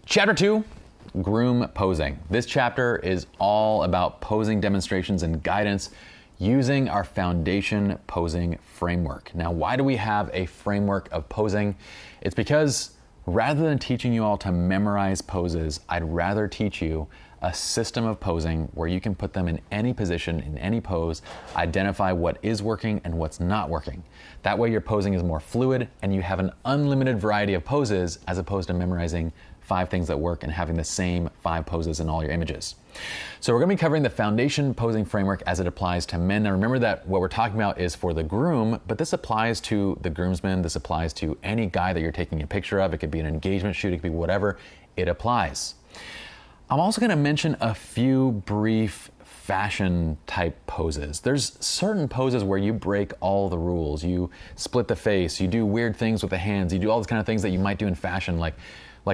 Chapter 2, Groom Posing. This chapter is all about posing demonstrations and guidance using our foundation posing framework. Now, why do we have a framework of posing? It's because rather than teaching you all to memorize poses, I'd rather teach you a system of posing where you can put them in any position, in any pose, identify what is working and what's not working. That way your posing is more fluid and you have an unlimited variety of poses as opposed to memorizing 5 things that work and having the same 5 poses in all your images. So we're gonna be covering the foundation posing framework as it applies to men. Now remember that what we're talking about is for the groom, but this applies to the groomsman, this applies to any guy that you're taking a picture of. It could be an engagement shoot, it could be whatever, it applies. I'm also gonna mention a few brief fashion type poses. There's certain poses where you break all the rules. You split the face, you do weird things with the hands, you do all these kind of things that you might do in fashion, like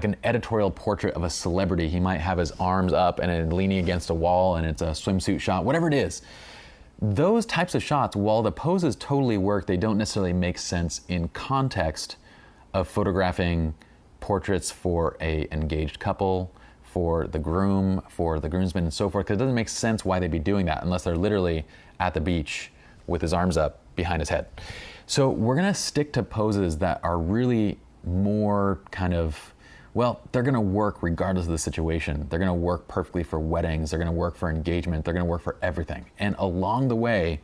an editorial portrait of a celebrity. He might have his arms up and leaning against a wall and it's a swimsuit shot, whatever it is. Those types of shots, while the poses totally work, they don't necessarily make sense in context of photographing portraits for an engaged couple, for the groom, for the groomsmen and so forth, because it doesn't make sense why they'd be doing that unless they're literally at the beach with his arms up behind his head. So we're gonna stick to poses that are really more kind of, well, they're gonna work regardless of the situation. They're gonna work perfectly for weddings, they're gonna work for engagement, they're gonna work for everything. And along the way,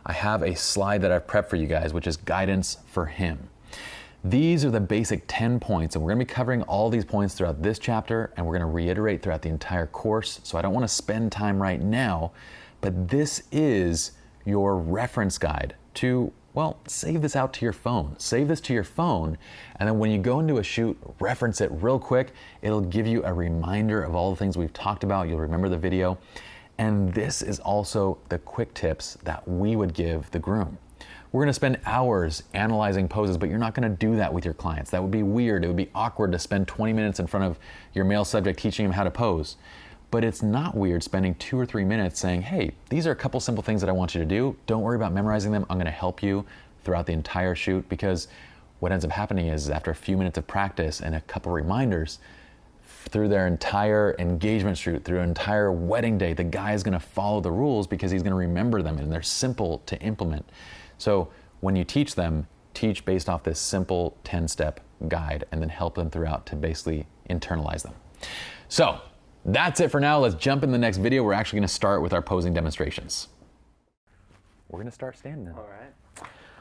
I have a slide that I've prepped for you guys, which is guidance for him. These are the basic 10 points, and we're gonna be covering all these points throughout this chapter, and we're gonna reiterate throughout the entire course. So I don't wanna spend time right now, but this is your reference guide to, well, save this out to your phone. Save this to your phone, and then when you go into a shoot, reference it real quick. It'll give you a reminder of all the things we've talked about. You'll remember the video. And this is also the quick tips that we would give the groom. We're gonna spend hours analyzing poses, but you're not gonna do that with your clients. That would be weird. It would be awkward to spend 20 minutes in front of your male subject teaching him how to pose. But it's not weird spending 2 or 3 minutes saying, hey, these are a couple simple things that I want you to do. Don't worry about memorizing them. I'm gonna help you throughout the entire shoot, because what ends up happening is after a few minutes of practice and a couple reminders, through their entire engagement shoot, through an entire wedding day, the guy is gonna follow the rules because he's gonna remember them and they're simple to implement. So when you teach them, teach based off this simple 10-step guide and then help them throughout to basically internalize them. So that's it for now. Let's jump in the next video. We're actually gonna start with our posing demonstrations. We're gonna start standing.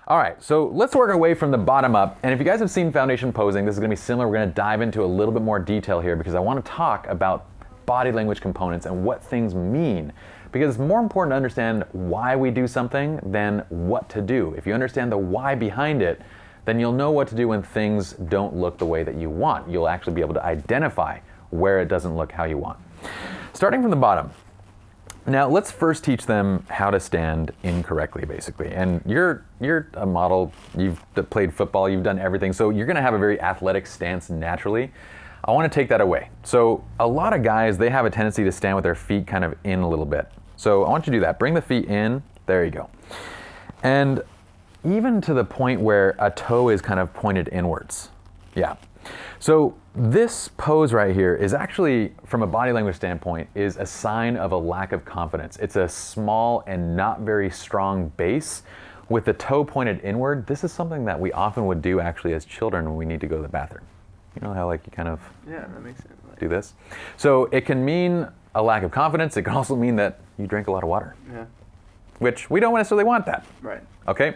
All right, so let's work our way from the bottom up. And if you guys have seen foundation posing, this is gonna be similar. We're gonna dive into a little bit more detail here because I wanna talk about body language components and what things mean. Because it's more important to understand why we do something than what to do. If you understand the why behind it, then you'll know what to do when things don't look the way that you want. You'll actually be able to identify where it doesn't look how you want. Starting from the bottom. Now let's first teach them how to stand incorrectly, basically. And you're a model, you've played football, you've done everything, so you're gonna have a very athletic stance naturally. I wanna take that away. So a lot of guys, they have a tendency to stand with their feet kind of in a little bit. So I want you to do that. Bring the feet in, there you go. And even to the point where a toe is kind of pointed inwards. Yeah. So this pose right here is actually, from a body language standpoint, is a sign of a lack of confidence. It's a small and not very strong base with the toe pointed inward. This is something that we often would do actually as children when we need to go to the bathroom. You know how like you kind of that makes sense. Do this? So it can mean a lack of confidence. It can also mean that you drink a lot of water. Yeah. Which we don't necessarily want that. Right. Okay?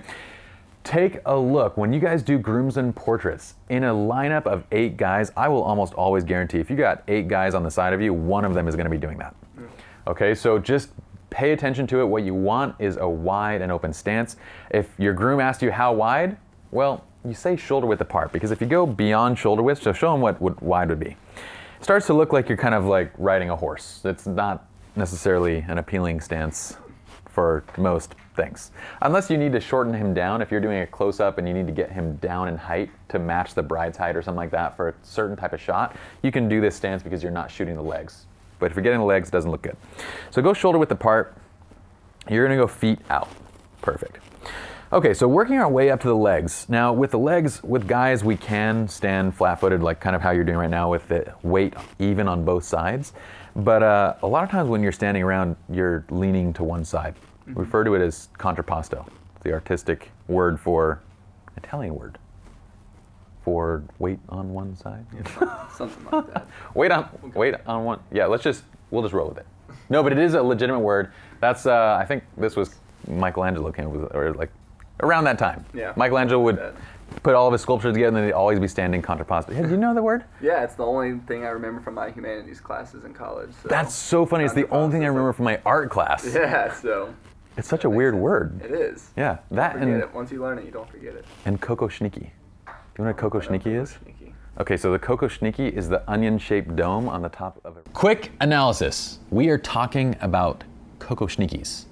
Take a look. When you guys do groomsmen portraits, in a lineup of 8 guys, I will almost always guarantee if you got 8 guys on the side of you, one of them is gonna be doing that. Okay, so just pay attention to it. What you want is a wide and open stance. If your groom asks you how wide, well, you say shoulder width apart, because if you go beyond shoulder width, so show them what wide would be. It starts to look like you're kind of like riding a horse. It's not necessarily an appealing stance for most things. Unless you need to shorten him down. If you're doing a close-up and you need to get him down in height to match the bride's height or something like that for a certain type of shot, you can do this stance because you're not shooting the legs. But if you're getting the legs, it doesn't look good. So go shoulder width apart. You're gonna go feet out. Perfect. Okay, so working our way up to the legs. Now with the legs, with guys, we can stand flat-footed, like kind of how you're doing right now with the weight even on both sides. But a lot of times when you're standing around, you're leaning to one side. We refer to it as contrapposto, the artistic word for, Italian word, for weight on one side. Something like that. weight on one, yeah, we'll just roll with it. No, but it is a legitimate word. That's, I think this was Michelangelo came up with, or like around that time. Yeah. Michelangelo would put all of his sculptures together and then they'd always be standing contrapposto. Hey, do you know the word? Yeah, it's the only thing I remember from my humanities classes in college. So. That's so funny. It's the only thing I remember from my art class. Yeah, so. It's such a weird word. It is. Yeah, that Forget it. Once you learn it, you don't forget it. And kokoschniki. Do you know what a kokoschniki is? Kokoschniki. Okay, so the kokoschniki is the onion-shaped dome on the top of it. Quick analysis. We are talking about kokoschnikis,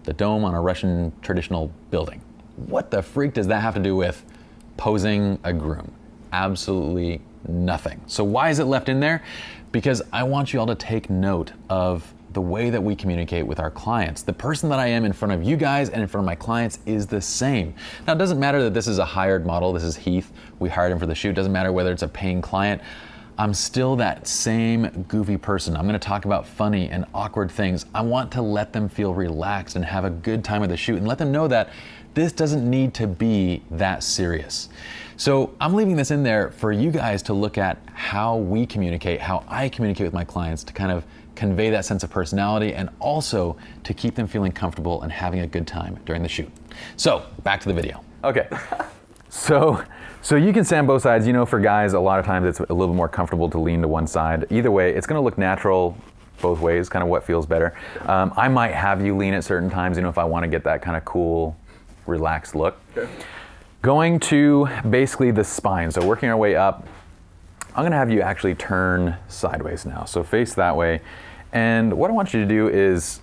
the dome on a Russian traditional building. What the freak does that have to do with posing a groom? Absolutely nothing. So why is it left in there? Because I want you all to take note of the way that we communicate with our clients. The person that I am in front of you guys and in front of my clients is the same. Now, it doesn't matter that this is a hired model. This is Heath. We hired him for the shoot. It doesn't matter whether it's a paying client. I'm still that same goofy person. I'm gonna talk about funny and awkward things. I want to let them feel relaxed and have a good time at the shoot and let them know that this doesn't need to be that serious. So I'm leaving this in there for you guys to look at how we communicate, how I communicate with my clients to kind of convey that sense of personality and also to keep them feeling comfortable and having a good time during the shoot. So back to the video. Okay, so you can stand both sides. You know, for guys, a lot of times it's a little bit more comfortable to lean to one side. Either way, it's gonna look natural both ways, kind of what feels better. I might have you lean at certain times, you know, if I wanna get that kind of cool, relaxed look. Okay. Going to basically the spine, so working our way up, I'm gonna have you actually turn sideways now. So face that way. And what I want you to do is,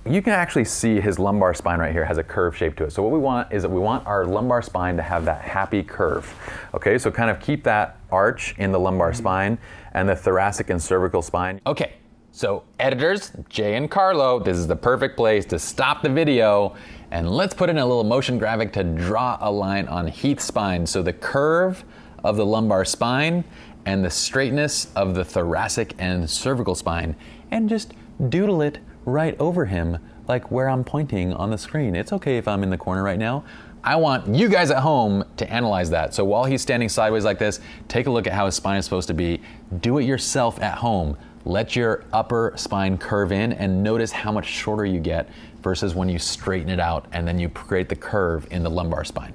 you can actually see his lumbar spine right here has a curved shape to it. So what we want is that we want our lumbar spine to have that happy curve. Okay, so kind of keep that arch in the lumbar spine and the thoracic and cervical spine. Okay, so editors, Jay and Carlo, this is the perfect place to stop the video and let's put in a little motion graphic to draw a line on Heath's spine. So the curve of the lumbar spine and the straightness of the thoracic and cervical spine, and just doodle it right over him, like where I'm pointing on the screen. It's okay if I'm in the corner right now. I want you guys at home to analyze that. So while he's standing sideways like this, take a look at how his spine is supposed to be. Do it yourself at home. Let your upper spine curve in and notice how much shorter you get versus when you straighten it out and then you create the curve in the lumbar spine.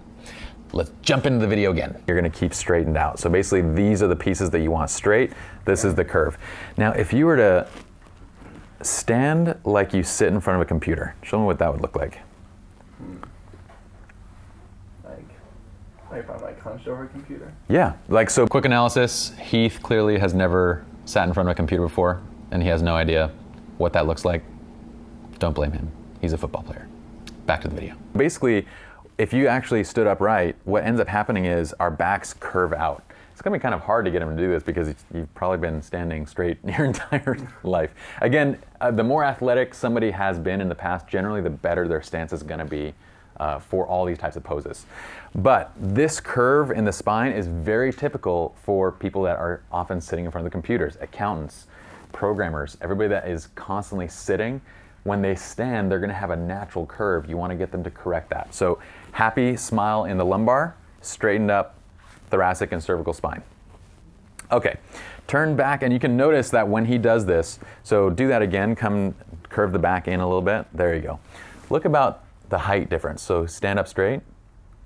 Let's jump into the video again. You're gonna keep straightened out. So basically these are the pieces that you want straight. This is the curve. Now if you were to stand like you sit in front of a computer, show me what that would look like. Like if I'm like hunched over a computer? Yeah, like so. Quick analysis, Heath clearly has never sat in front of a computer before and he has no idea what that looks like. Don't blame him, he's a football player. Back to the video. Basically, if you actually stood upright, what ends up happening is our backs curve out. It's gonna be kind of hard to get him to do this because you've probably been standing straight your entire life. Again, the more athletic somebody has been in the past, generally the better their stance is gonna be for all these types of poses. But this curve in the spine is very typical for people that are often sitting in front of the computers, accountants, programmers, everybody that is constantly sitting. When they stand, they're gonna have a natural curve. You wanna get them to correct that. So happy smile in the lumbar, straightened up thoracic and cervical spine. Okay, turn back and you can notice that when he does this, so do that again, come curve the back in a little bit. There you go. Look about the height difference. So stand up straight.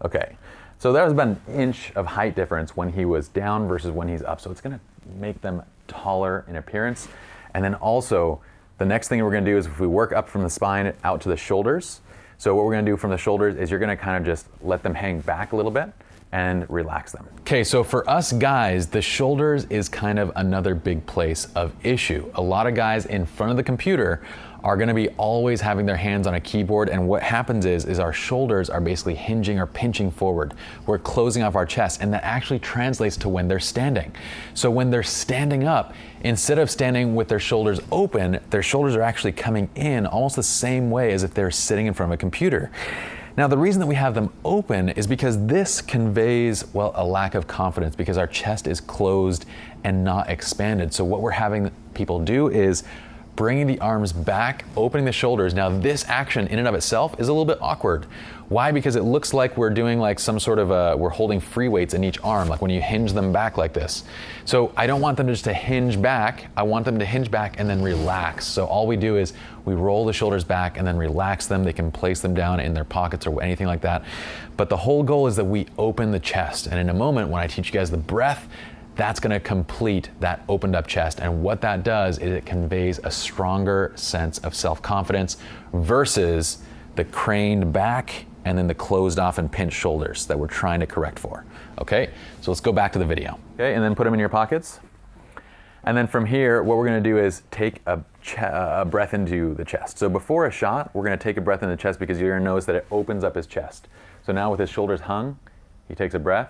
Okay, so there was about an inch of height difference when he was down versus when he's up. So it's gonna make them taller in appearance. And then also, the next thing we're gonna do is if we work up from the spine out to the shoulders. So what we're gonna do from the shoulders is you're gonna kind of just let them hang back a little bit and relax them. Okay, so for us guys, the shoulders is kind of another big place of issue. A lot of guys in front of the computer are gonna be always having their hands on a keyboard, and what happens is our shoulders are basically hinging or pinching forward. We're closing off our chest, and that actually translates to when they're standing. So when they're standing up, instead of standing with their shoulders open, their shoulders are actually coming in almost the same way as if they're sitting in front of a computer. Now, the reason that we have them open is because this conveys, well, a lack of confidence because our chest is closed and not expanded. So what we're having people do is bringing the arms back, opening the shoulders. Now, this action in and of itself is a little bit awkward. Why? Because it looks like we're doing like some sort of we're holding free weights in each arm, like when you hinge them back like this. So I don't want them just to hinge back. I want them to hinge back and then relax. So all we do is we roll the shoulders back and then relax them. They can place them down in their pockets or anything like that. But the whole goal is that we open the chest. And in a moment, when I teach you guys the breath, that's going to complete that opened up chest. And what that does is it conveys a stronger sense of self-confidence versus the craned back and then the closed off and pinched shoulders that we're trying to correct for. Okay, so let's go back to the video. Okay, and then put them in your pockets. And then from here, what we're going to do is take a breath into the chest. So before a shot, we're going to take a breath in the chest because you're going to notice that it opens up his chest. So now with his shoulders hung, he takes a breath,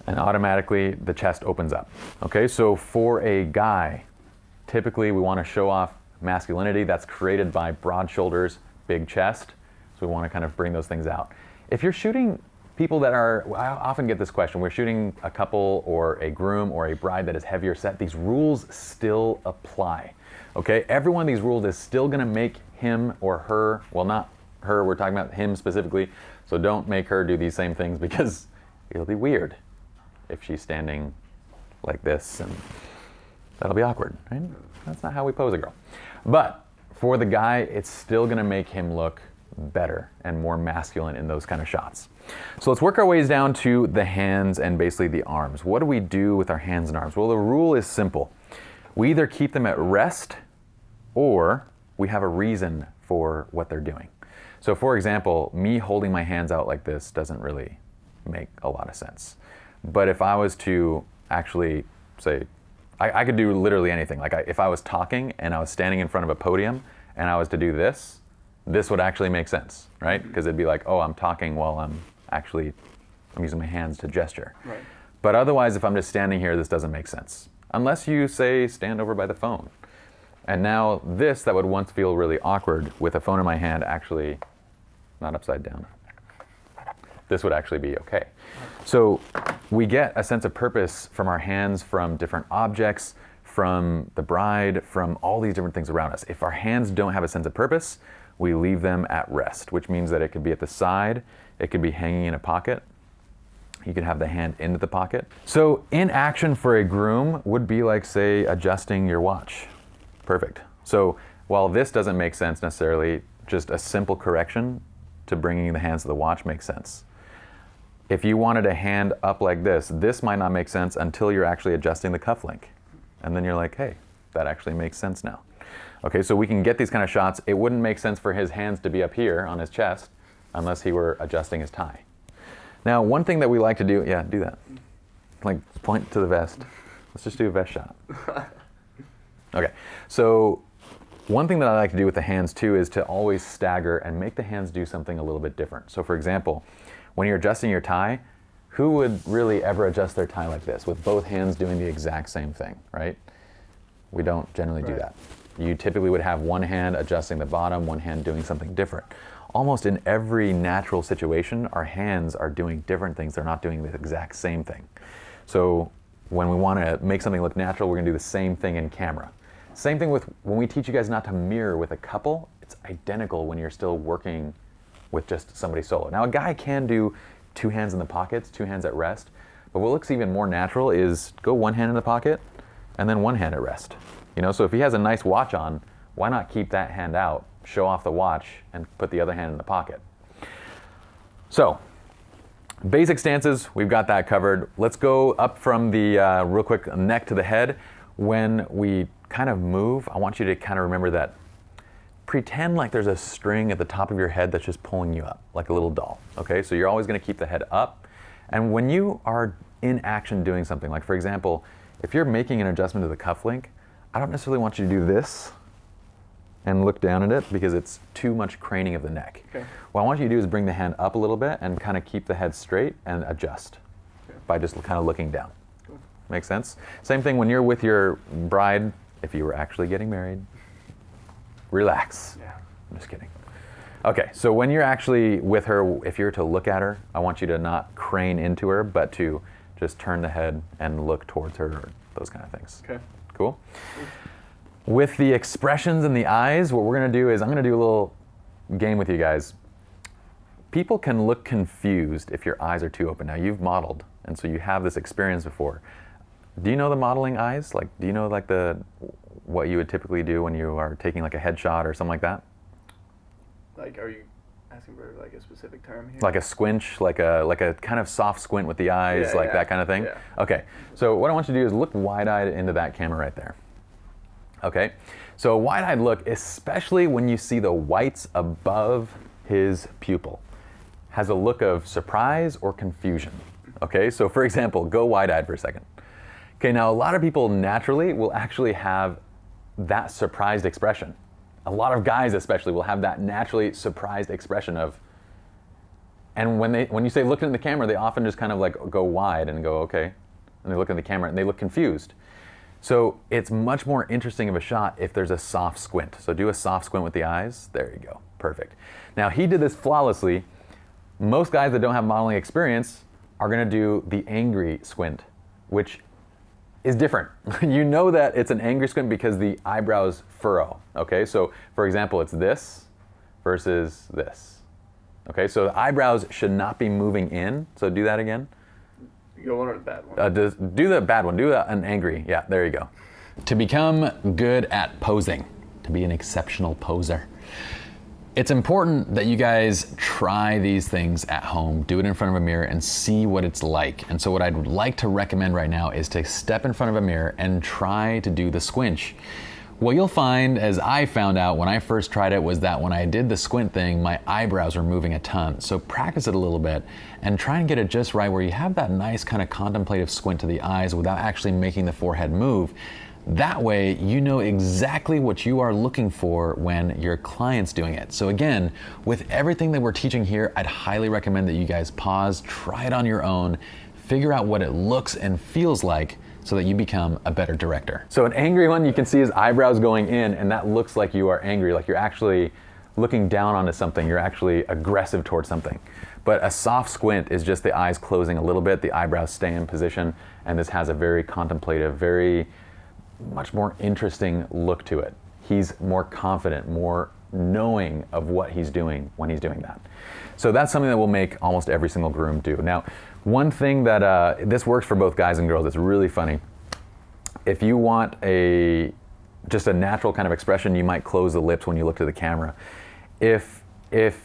and automatically the chest opens up. Okay, so for a guy, typically we want to show off masculinity. That's created by broad shoulders, big chest. So we want to kind of bring those things out. If you're shooting people that are, I often get this question, we're shooting a couple or a groom or a bride that is heavier set, these rules still apply. Okay, every one of these rules is still going to make him or her, well, not her, we're talking about him specifically, so don't make her do these same things because it'll be weird if she's standing like this, and that'll be awkward, right? That's not how we pose a girl. But for the guy, it's still gonna make him look better and more masculine in those kind of shots. So let's work our ways down to the hands and basically the arms. What do we do with our hands and arms? Well, the rule is simple. We either keep them at rest or we have a reason for what they're doing. So for example, me holding my hands out like this doesn't really make a lot of sense. But if I was to actually say, I could do literally anything. Like if I was talking and I was standing in front of a podium and I was to do this would actually make sense, right? Because it'd be like, oh, I'm talking while I'm using my hands to gesture. Right. But otherwise, if I'm just standing here, this doesn't make sense. Unless you say, stand over by the phone. And now this, that would once feel really awkward with a phone in my hand, actually, not upside down. This would actually be okay. So we get a sense of purpose from our hands, from different objects, from the bride, from all these different things around us. If our hands don't have a sense of purpose, we leave them at rest, which means that it could be at the side, it could be hanging in a pocket. You could have the hand into the pocket. So in action for a groom would be like, say, adjusting your watch. Perfect. So while this doesn't make sense necessarily, just a simple correction to bringing the hands to the watch makes sense. If you wanted a hand up like this might not make sense until you're actually adjusting the cufflink. And then you're like, hey, that actually makes sense now. Okay, so we can get these kind of shots. It wouldn't make sense for his hands to be up here on his chest unless he were adjusting his tie. Now, one thing that we like to do, yeah, do that. Like point to the vest. Let's just do a vest shot. Okay, so one thing that I like to do with the hands too is to always stagger and make the hands do something a little bit different. So for example, when you're adjusting your tie, who would really ever adjust their tie like this with both hands doing the exact same thing, right? We don't generally do that. You typically would have one hand adjusting the bottom, one hand doing something different. Almost in every natural situation, our hands are doing different things. They're not doing the exact same thing. So when we want to make something look natural, we're going to do the same thing in camera. Same thing with when we teach you guys not to mirror with a couple, it's identical when you're still working with just somebody solo. Now a guy can do two hands in the pockets, two hands at rest, but what looks even more natural is go one hand in the pocket and then one hand at rest. You know, so if he has a nice watch on, why not keep that hand out, show off the watch, and put the other hand in the pocket? So, basic stances, we've got that covered. Let's go up from the, real quick, neck to the head. When we kind of move, I want you to kind of remember that pretend like there's a string at the top of your head that's just pulling you up, like a little doll, okay? So you're always gonna keep the head up. And when you are in action doing something, like for example, if you're making an adjustment to the cufflink, I don't necessarily want you to do this and look down at it because it's too much craning of the neck. Okay. What I want you to do is bring the hand up a little bit and kind of keep the head straight and adjust by just kind of looking down. Cool. Make sense? Same thing when you're with your bride, if you were actually getting married, relax. Yeah. I'm just kidding. Okay, so when you're actually with her, if you're to look at her, I want you to not crane into her, but to just turn the head and look towards her, or those kind of things. Okay. Cool? With the expressions in the eyes, what we're gonna do is I'm gonna do a little game with you guys. People can look confused if your eyes are too open. Now you've modeled, and so you have this experience before. Do you know the modeling eyes? Like, do you know like what you would typically do when you are taking like a headshot or something like that? Like, are you asking for like a specific term here? Like a squinch, like a kind of soft squint with the eyes, like that kind of thing? Yeah. Okay, so what I want you to do is look wide-eyed into that camera right there. Okay, so a wide-eyed look, especially when you see the whites above his pupil, has a look of surprise or confusion. Okay, so for example, go wide-eyed for a second. Okay, now a lot of people naturally will actually have that surprised expression. A lot of guys especially will have that naturally surprised expression of, and when you say looking at the camera, they often just kind of like go wide and go, okay, and they look at the camera and they look confused. So it's much more interesting of a shot if there's a soft squint. So do a soft squint with the eyes. There you go, perfect. Now he did this flawlessly. Most guys that don't have modeling experience are gonna do the angry squint, which is different. You know that it's an angry squint because the eyebrows furrow, okay? So for example, it's this versus this. Okay, so the eyebrows should not be moving in. So do that again. Good one or the bad one? Do the bad one, do an angry, yeah, there you go. To become good at posing, to be an exceptional poser, it's important that you guys try these things at home, do it in front of a mirror and see what it's like. And so what I'd like to recommend right now is to step in front of a mirror and try to do the squinch. What you'll find, as I found out when I first tried it, was that when I did the squint thing, my eyebrows were moving a ton. So practice it a little bit and try and get it just right where you have that nice kind of contemplative squint to the eyes without actually making the forehead move. That way, you know exactly what you are looking for when your client's doing it. So again, with everything that we're teaching here, I'd highly recommend that you guys pause, try it on your own, figure out what it looks and feels like so that you become a better director. So an angry one, you can see his eyebrows going in, and that looks like you are angry, like you're actually looking down onto something, you're actually aggressive towards something. But a soft squint is just the eyes closing a little bit, the eyebrows stay in position, and this has a very contemplative, very much more interesting look to it. He's more confident, more knowing of what he's doing when he's doing that. So that's something that we'll make almost every single groom do. Now, one thing that, this works for both guys and girls, it's really funny. If you want just a natural kind of expression, you might close the lips when you look to the camera. If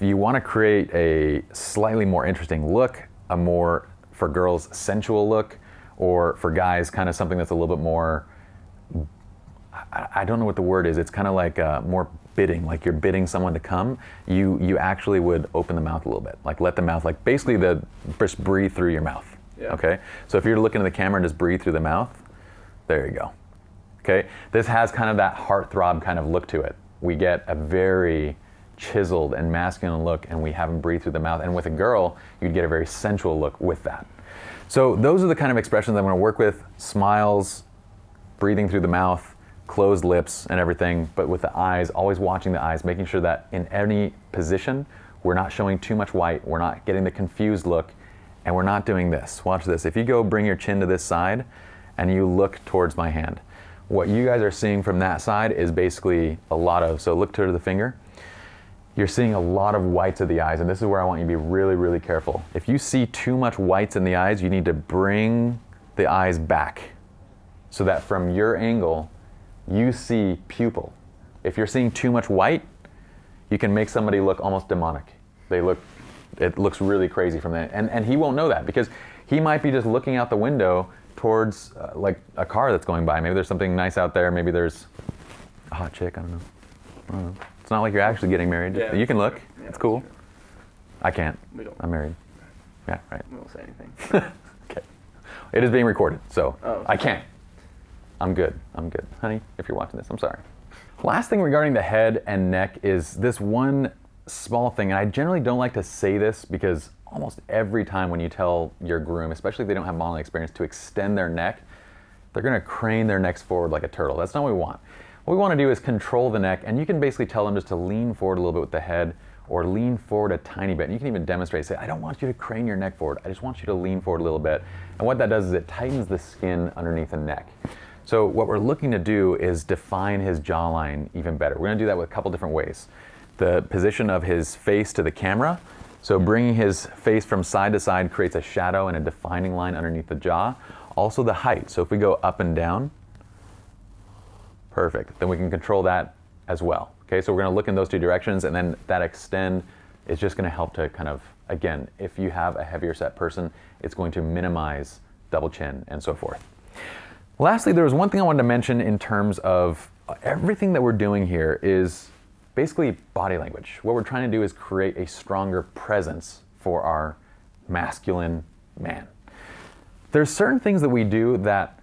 you want to create a slightly more interesting look, a more, for girls, sensual look, or for guys, kind of something that's a little bit more, I don't know what the word is. It's kind of like more bidding, like you're bidding someone to come. You actually would open the mouth a little bit, like let the mouth, like basically just breathe through your mouth. Yeah. Okay. So if you're looking at the camera and just breathe through the mouth, there you go. Okay. This has kind of that heartthrob kind of look to it. We get a very chiseled and masculine look, and we have them breathe through the mouth. And with a girl, you'd get a very sensual look with that. So those are the kind of expressions I'm going to work with: smiles, breathing through the mouth, closed lips and everything, but with the eyes, always watching the eyes, making sure that in any position, we're not showing too much white, we're not getting the confused look, and we're not doing this. Watch this. If you go bring your chin to this side and you look towards my hand, what you guys are seeing from that side is basically a lot of, so look to the finger, you're seeing a lot of whites of the eyes, and this is where I want you to be really, really careful. If you see too much whites in the eyes, you need to bring the eyes back, so that from your angle, you see pupil. If you're seeing too much white, you can make somebody look almost demonic. It looks really crazy from that. And he won't know that because he might be just looking out the window towards like a car that's going by. Maybe there's something nice out there. Maybe there's a hot chick, I don't know. It's not like you're actually getting married. Yeah, you can look, yeah, it's cool. I can't, I'm married. Yeah, right. We won't say anything. Okay. It is being recorded, so okay. I can't. I'm good. Honey, if you're watching this, I'm sorry. Last thing regarding the head and neck is this one small thing, and I generally don't like to say this because almost every time when you tell your groom, especially if they don't have modeling experience, to extend their neck, they're gonna crane their necks forward like a turtle. That's not what we want. What we wanna do is control the neck, and you can basically tell them just to lean forward a little bit with the head or lean forward a tiny bit. And you can even demonstrate, say, I don't want you to crane your neck forward. I just want you to lean forward a little bit. And what that does is it tightens the skin underneath the neck. So what we're looking to do is define his jawline even better. We're gonna do that with a couple different ways. The position of his face to the camera. So bringing his face from side to side creates a shadow and a defining line underneath the jaw. Also the height. So if we go up and down, perfect. Then we can control that as well. Okay, so we're gonna look in those two directions, and then that extend is just gonna help to kind of, again, if you have a heavier set person, it's going to minimize double chin and so forth. Lastly, there was one thing I wanted to mention in terms of everything that we're doing here is basically body language. What we're trying to do is create a stronger presence for our masculine man. There's certain things that we do that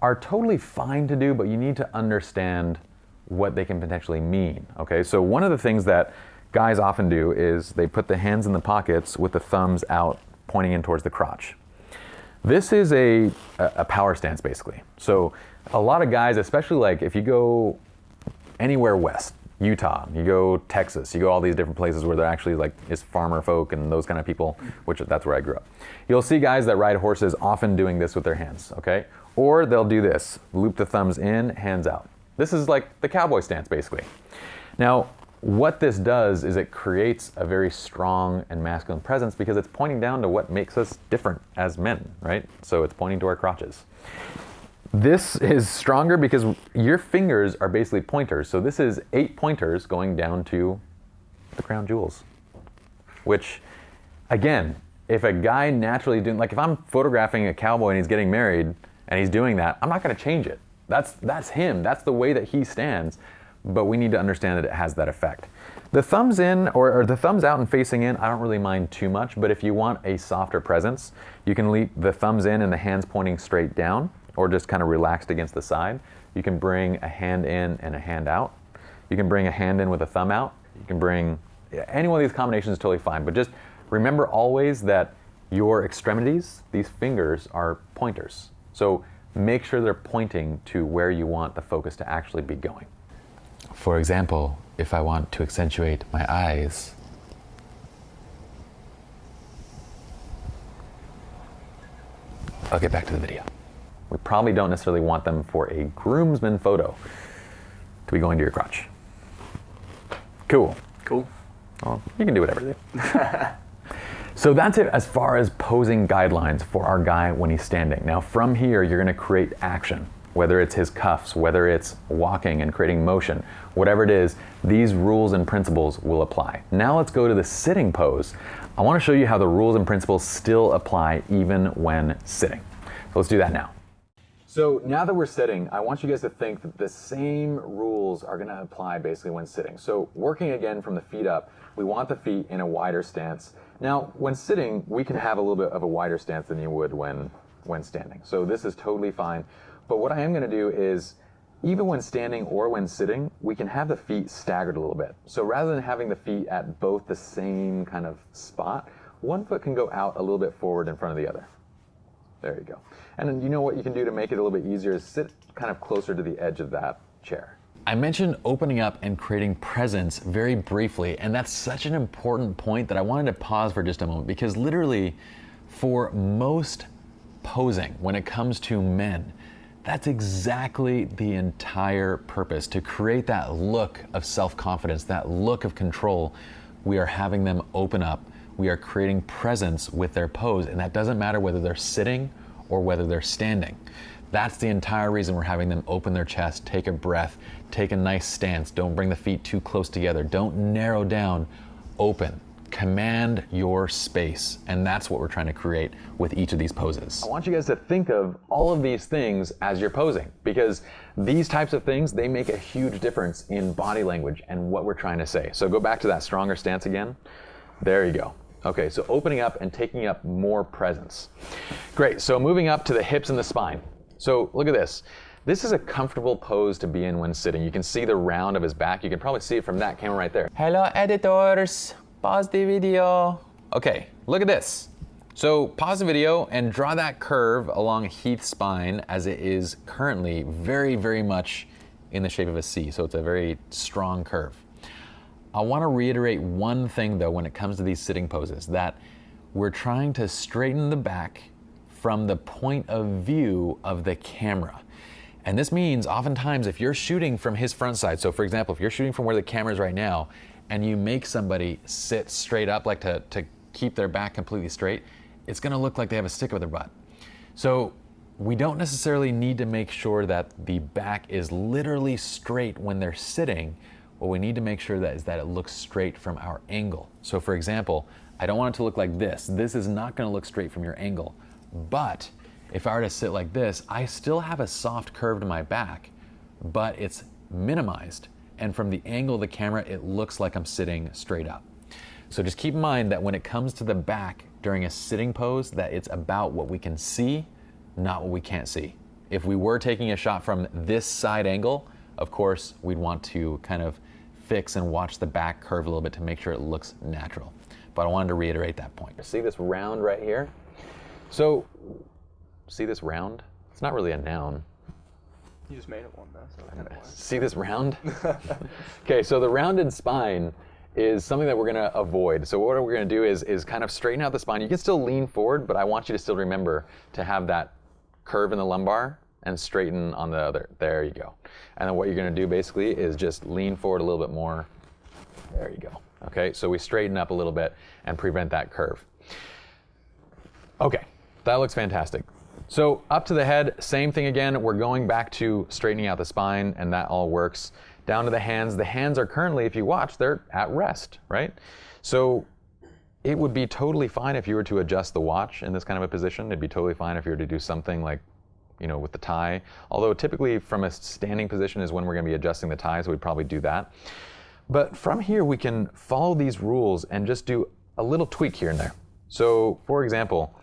are totally fine to do, but you need to understand what they can potentially mean, okay? So one of the things that guys often do is they put the hands in the pockets with the thumbs out, pointing in towards the crotch. This is a power stance, basically. So a lot of guys, especially like if you go anywhere west, Utah, you go Texas, you go all these different places where there actually like is farmer folk and those kind of people, which that's where I grew up. You'll see guys that ride horses often doing this with their hands, okay? Or they'll do this, loop the thumbs in, hands out. This is like the cowboy stance, basically. Now, what this does is it creates a very strong and masculine presence because it's pointing down to what makes us different as men, right? So it's pointing to our crotches. This is stronger because your fingers are basically pointers. So this is 8 pointers going down to the crown jewels, which again, if a guy naturally doing, like if I'm photographing a cowboy and he's getting married and he's doing that, I'm not gonna change it. That's him, that's the way that he stands. But we need to understand that it has that effect. The thumbs in or the thumbs out and facing in, I don't really mind too much, but if you want a softer presence, you can leave the thumbs in and the hands pointing straight down or just kind of relaxed against the side. You can bring a hand in and a hand out. You can bring a hand in with a thumb out. You can bring, any one of these combinations is totally fine, but just remember always that your extremities, these fingers are pointers. So make sure they're pointing to where you want the focus to actually be going. For example, if I want to accentuate my eyes, I'll get back to the video. We probably don't necessarily want them for a groomsman photo to be going to your crotch. Cool. Cool. Well, you can do whatever you do. So that's it as far as posing guidelines for our guy when he's standing. Now from here, you're gonna create action. Whether it's his cuffs, whether it's walking and creating motion, whatever it is, these rules and principles will apply. Now let's go to the sitting pose. I want to show you how the rules and principles still apply even when sitting. So let's do that now. So now that we're sitting, I want you guys to think that the same rules are going to apply basically when sitting. So working again from the feet up, we want the feet in a wider stance. Now when sitting, we can have a little bit of a wider stance than you would when standing. So this is totally fine. But what I am going to do is, even when standing or when sitting, we can have the feet staggered a little bit. So rather than having the feet at both the same kind of spot, one foot can go out a little bit forward in front of the other. There you go. And then you know what you can do to make it a little bit easier is sit kind of closer to the edge of that chair. I mentioned opening up and creating presence very briefly, and that's such an important point that I wanted to pause for just a moment because literally for most posing when it comes to men, that's exactly the entire purpose, to create that look of self-confidence, that look of control. We are having them open up. We are creating presence with their pose, and that doesn't matter whether they're sitting or whether they're standing. That's the entire reason we're having them open their chest, take a breath, take a nice stance. Don't bring the feet too close together. Don't narrow down, open. Command your space, and that's what we're trying to create with each of these poses. I want you guys to think of all of these things as you're posing, because these types of things, they make a huge difference in body language and what we're trying to say. So go back to that stronger stance again. There you go. Okay, so opening up and taking up more presence. Great, so moving up to the hips and the spine. So look at this. This is a comfortable pose to be in when sitting. You can see the round of his back. You can probably see it from that camera right there. Hello, editors. Pause the video. Okay, look at this. So pause the video and draw that curve along Heath's spine as it is currently very, very much in the shape of a C. So it's a very strong curve. I want to reiterate one thing though when it comes to these sitting poses, that we're trying to straighten the back from the point of view of the camera. And this means oftentimes if you're shooting from his front side, so for example, if you're shooting from where the camera is right now and you make somebody sit straight up, like to keep their back completely straight, it's gonna look like they have a stick up their butt. So we don't necessarily need to make sure that the back is literally straight when they're sitting. What we need to make sure that is that it looks straight from our angle. So for example, I don't want it to look like this. This is not gonna look straight from your angle. But if I were to sit like this, I still have a soft curve to my back, but it's minimized. And from the angle of the camera, it looks like I'm sitting straight up. So just keep in mind that when it comes to the back during a sitting pose, that it's about what we can see, not what we can't see. If we were taking a shot from this side angle, of course, we'd want to kind of fix and watch the back curve a little bit to make sure it looks natural. But I wanted to reiterate that point. See this round right here? So, see this round? It's not really a noun. You just made it one though, so I kind of want. See this round? Okay, so the rounded spine is something that we're gonna avoid. So what we're gonna do is kind of straighten out the spine. You can still lean forward, but I want you to still remember to have that curve in the lumbar and straighten on the other. There you go. And then what you're gonna do basically is just lean forward a little bit more. There you go. Okay, so we straighten up a little bit and prevent that curve. Okay, that looks fantastic. So up to the head, same thing again. We're going back to straightening out the spine, and that all works. Down to the hands. The hands are currently, if you watch, they're at rest, right? So it would be totally fine if you were to adjust the watch in this kind of a position. It'd be totally fine if you were to do something like, you know, with the tie. Although typically from a standing position is when we're gonna be adjusting the tie, so we'd probably do that. But from here, we can follow these rules and just do a little tweak here and there. So for example,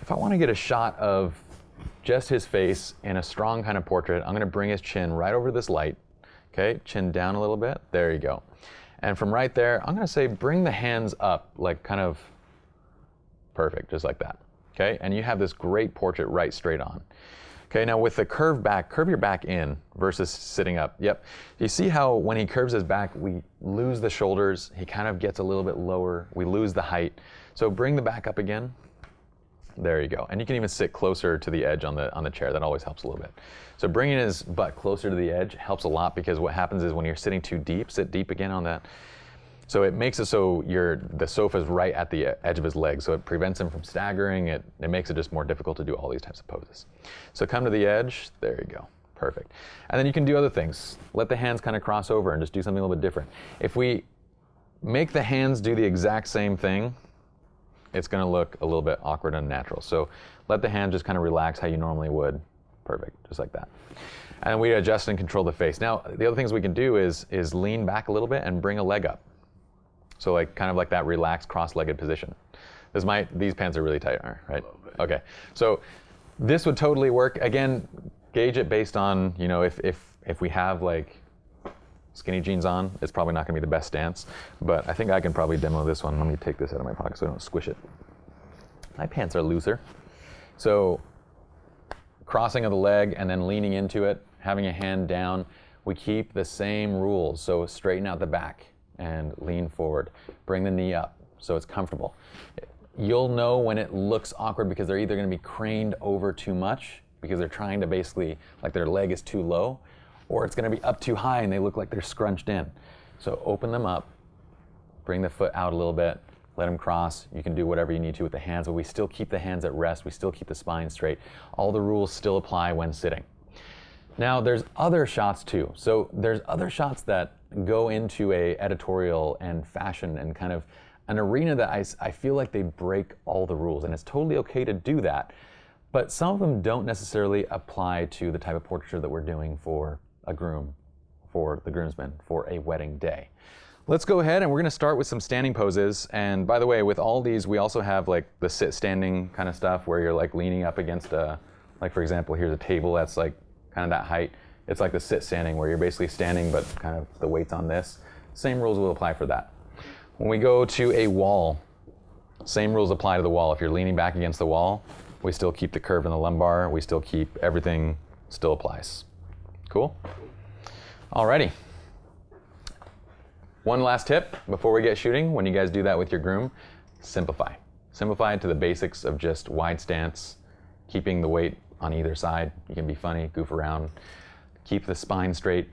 if I want to get a shot of just his face in a strong kind of portrait, I'm going to bring his chin right over this light. Okay, chin down a little bit. There you go. And from right there, I'm going to say bring the hands up, like kind of perfect, just like that. Okay, and you have this great portrait right straight on. Okay, now with the curved back, curve your back in versus sitting up. Yep. You see how when he curves his back, we lose the shoulders. He kind of gets a little bit lower. We lose the height. So bring the back up again. There you go. And you can even sit closer to the edge on the chair. That always helps a little bit. So bringing his butt closer to the edge helps a lot, because what happens is when you're sitting too deep, sit deep again on that. So it makes it so the sofa's right at the edge of his leg, so it prevents him from staggering. It makes it just more difficult to do all these types of poses. So come to the edge, there you go, perfect. And then you can do other things. Let the hands kind of cross over and just do something a little bit different. If we make the hands do the exact same thing, it's gonna look a little bit awkward and unnatural. So let the hand just kind of relax how you normally would. Perfect, just like that. And then we adjust and control the face. Now, the other things we can do is lean back a little bit and bring a leg up. So like kind of like that relaxed cross-legged position. These pants are really tight, right? Okay, so this would totally work. Again, gauge it based on, you know, if we have like skinny jeans on, it's probably not gonna be the best stance, but I think I can probably demo this one. Let me take this out of my pocket so I don't squish it. My pants are looser. So crossing of the leg and then leaning into it, having a hand down, we keep the same rules. So straighten out the back and lean forward. Bring the knee up so it's comfortable. You'll know when it looks awkward because they're either gonna be craned over too much because they're trying to basically, like their leg is too low, or it's gonna be up too high and they look like they're scrunched in. So open them up, bring the foot out a little bit, let them cross. You can do whatever you need to with the hands, but we still keep the hands at rest. We still keep the spine straight. All the rules still apply when sitting. Now there's other shots too. So there's other shots that go into a editorial and fashion and kind of an arena that I feel like they break all the rules, and it's totally okay to do that. But some of them don't necessarily apply to the type of portraiture that we're doing for a groom, for the groomsmen, for a wedding day. Let's go ahead and we're gonna start with some standing poses. And by the way, with all these, we also have like the sit standing kind of stuff where you're like leaning up against like for example, here's a table that's like kind of that height. It's like the sit standing where you're basically standing, but kind of the weight's on this. Same rules will apply for that. When we go to a wall, same rules apply to the wall. If you're leaning back against the wall, we still keep the curve in the lumbar. We still keep everything still applies. Cool? Alrighty. One last tip before we get shooting, when you guys do that with your groom, simplify. Simplify it to the basics of just wide stance, keeping the weight on either side. You can be funny, goof around, keep the spine straight.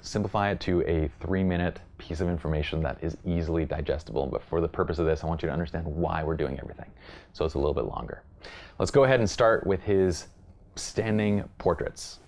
Simplify it to a 3-minute piece of information that is easily digestible. But for the purpose of this, I want you to understand why we're doing everything. So it's a little bit longer. Let's go ahead and start with his standing portraits.